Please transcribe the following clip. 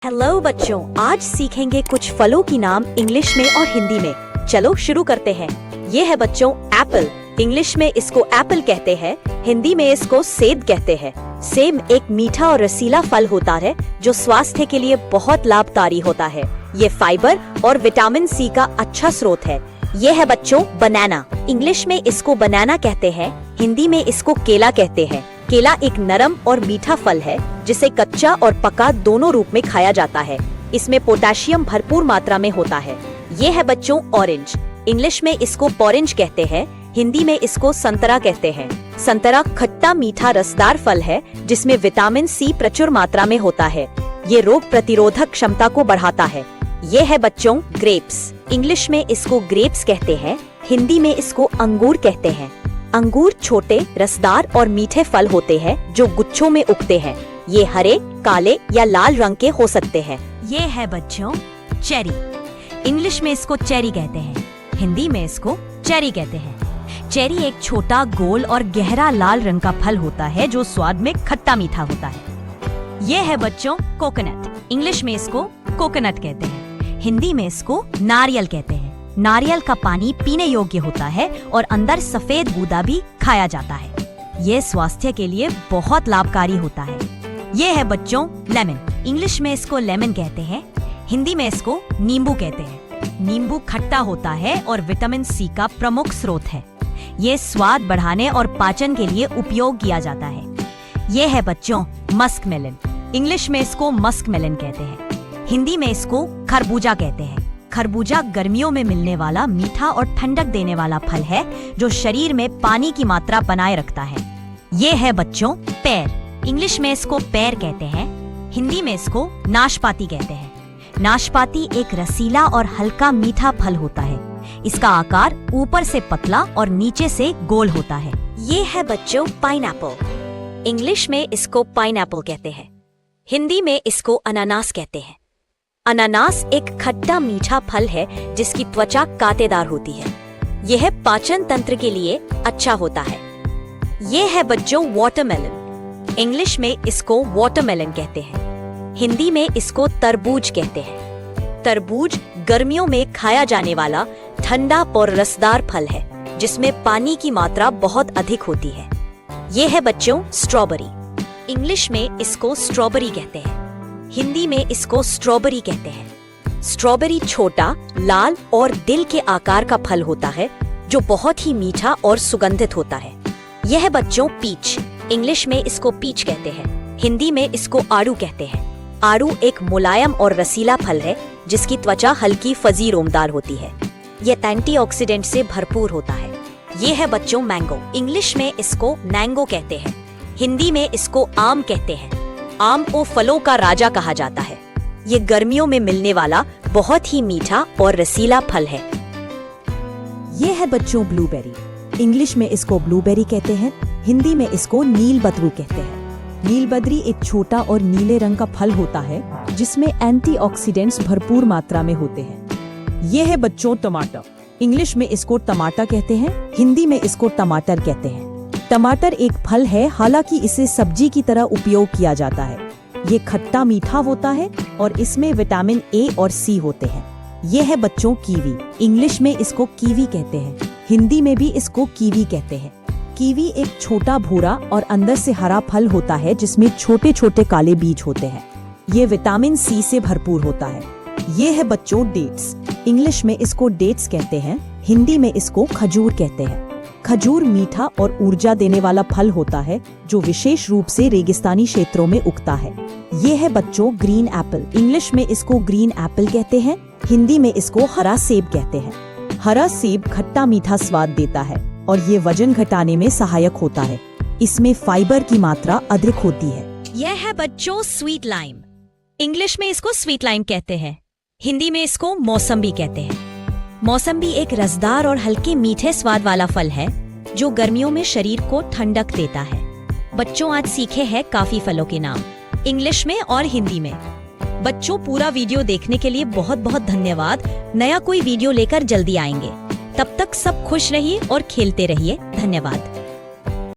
Hello बच्चों, आज सीखेंगे कुछ फलों की नाम इंग्लिश में और हिंदी में। चलो शुरू करते हैं। ये है बच्चों एप्पल। इंग्लिश में इसको एप्पल कहते हैं, हिंदी में इसको सेब कहते हैं। सेब एक मीठा और रसीला फल होता है जो स्वास्थ्य के लिए बहुत लाभकारी होता है। ये फाइबर और विटामिन सी का अच्छा स्रोत है। ये है बच्चों बनाना। इंग्लिश में इसको बनाना कहते हैं, हिंदी में इसको केला कहते हैं। केला एक नरम और मीठा फल है जिसे कच्चा और पका दोनों रूप में खाया जाता है। इसमें पोटेशियम भरपूर मात्रा में होता है। ये है बच्चों ऑरेंज। इंग्लिश में इसको ऑरेंज कहते हैं, हिंदी में इसको संतरा कहते हैं। संतरा खट्टा मीठा रसदार फल है जिसमें विटामिन सी प्रचुर मात्रा में होता है। ये रोग प्रतिरोधक क्षमता को बढ़ाता है। ये है बच्चों ग्रेप्स। इंग्लिश में इसको ग्रेप्स कहते हैं, हिंदी में इसको अंगूर कहते हैं। अंगूर छोटे रसदार और मीठे फल होते हैं जो गुच्छों में उगते हैं। ये हरे, काले या लाल रंग के हो सकते हैं। ये है बच्चों चेरी। इंग्लिश में इसको चेरी कहते हैं, हिंदी में इसको चेरी कहते हैं। चेरी एक छोटा गोल और गहरा लाल रंग का फल होता है जो स्वाद में खट्टा मीठा होता है। ये है बच्चों कोकोनट। इंग्लिश में इसको कोकोनट कहते हैं, हिंदी में इसको नारियल कहते हैं। नारियल का पानी पीने योग्य होता है और अंदर सफेद गूदा भी खाया जाता है। ये स्वास्थ्य के लिए बहुत लाभकारी होता है। ये है बच्चों लेमन। इंग्लिश में इसको लेमन कहते हैं, हिंदी में इसको नींबू कहते हैं। नींबू खट्टा होता है और विटामिन सी का प्रमुख स्रोत है। ये स्वाद बढ़ाने और पाचन के लिए उपयोग किया जाता है। ये है बच्चों मस्क मेलन। इंग्लिश में इसको मस्क मेलन कहते हैं, हिंदी में इसको खरबूजा कहते हैं। खरबूजा गर्मियों में मिलने वाला मीठा और ठंडक देने वाला फल है जो शरीर में पानी की मात्रा बनाए रखता है। ये है बच्चों पेर। इंग्लिश में इसको पेर कहते हैं, हिंदी में इसको नाशपाती कहते हैं। नाशपाती एक रसीला और हल्का मीठा फल होता है। इसका आकार ऊपर से पतला और नीचे से गोल होता है। ये है बच्चों पाइनएप्पल। इंग्लिश में इसको पाइनएप्पल कहते हैं, हिंदी में इसको अनानास कहते हैं। अनानास एक खट्टा मीठा फल है जिसकी त्वचा कांटेदार होती है। यह पाचन तंत्र के लिए अच्छा होता है। यह है बच्चों वाटरमेलन। इंग्लिश में इसको वाटरमेलन कहते हैं, हिंदी में इसको तरबूज कहते हैं। तरबूज गर्मियों में खाया जाने वाला ठंडा और रसदार फल है जिसमें पानी की मात्रा बहुत अधिक होती है। यह है बच्चों स्ट्रॉबेरी। इंग्लिश में इसको स्ट्रॉबेरी कहते हैं, हिंदी में इसको स्ट्रॉबेरी कहते हैं। स्ट्रॉबेरी छोटा, लाल और दिल के आकार का फल होता है जो बहुत ही मीठा और सुगंधित होता है। यह है बच्चों पीच। इंग्लिश में इसको पीच कहते हैं, हिंदी में इसको आड़ू कहते हैं। आड़ू एक मुलायम और रसीला फल है जिसकी त्वचा हल्की फजी रोमदार होती है। यह एंटीऑक्सीडेंट से भरपूर होता है। यह है बच्चों मैंगो। इंग्लिश में इसको मैंगो कहते हैं, हिंदी में इसको आम कहते हैं। आम को फलों का राजा कहा जाता है। ये गर्मियों में मिलने वाला बहुत ही मीठा और रसीला फल है। ये है बच्चों ब्लूबेरी। इंग्लिश में इसको ब्लूबेरी कहते हैं, हिंदी में इसको नीलबदरू कहते हैं। नीलबदरी एक छोटा और नीले रंग का फल होता है जिसमें एंटीऑक्सीडेंट्स भरपूर मात्रा में होते हैं। ये है बच्चों टमाटर। इंग्लिश में इसको टमाटर कहते हैं, हिंदी में इसको टमाटर कहते हैं। टमाटर एक फल है, हालांकि इसे सब्जी की तरह उपयोग किया जाता है। ये खट्टा मीठा होता है और इसमें विटामिन ए और सी होते हैं। ये है बच्चों कीवी। इंग्लिश में इसको कीवी कहते हैं, हिंदी में भी इसको कीवी कहते हैं। कीवी एक छोटा भूरा और अंदर से हरा फल होता है जिसमें छोटे छोटे काले बीज होते हैं। ये विटामिन सी से भरपूर होता है। ये है बच्चों डेट्स। इंग्लिश में इसको डेट्स कहते हैं, हिंदी में इसको खजूर कहते हैं। खजूर मीठा और ऊर्जा देने वाला फल होता है जो विशेष रूप से रेगिस्तानी क्षेत्रों में उगता है। ये है बच्चों ग्रीन एप्पल। इंग्लिश में इसको ग्रीन एप्पल कहते हैं, हिंदी में इसको हरा सेब कहते हैं। हरा सेब खट्टा मीठा स्वाद देता है और ये वजन घटाने में सहायक होता है। इसमें फाइबर की मात्रा अधिक होती है। यह है बच्चों स्वीट लाइम। इंग्लिश में इसको स्वीट लाइम कहते हैं, हिंदी में इसको मौसम्बी कहते हैं। मौसम्बी एक रसदार और हल्के मीठे स्वाद वाला फल है जो गर्मियों में शरीर को ठंडक देता है। बच्चों आज सीखे हैं काफी फलों के नाम इंग्लिश में और हिंदी में। बच्चों पूरा वीडियो देखने के लिए बहुत बहुत धन्यवाद। नया कोई वीडियो लेकर जल्दी आएंगे। तब तक सब खुश रहिए और खेलते रहिए। धन्यवाद।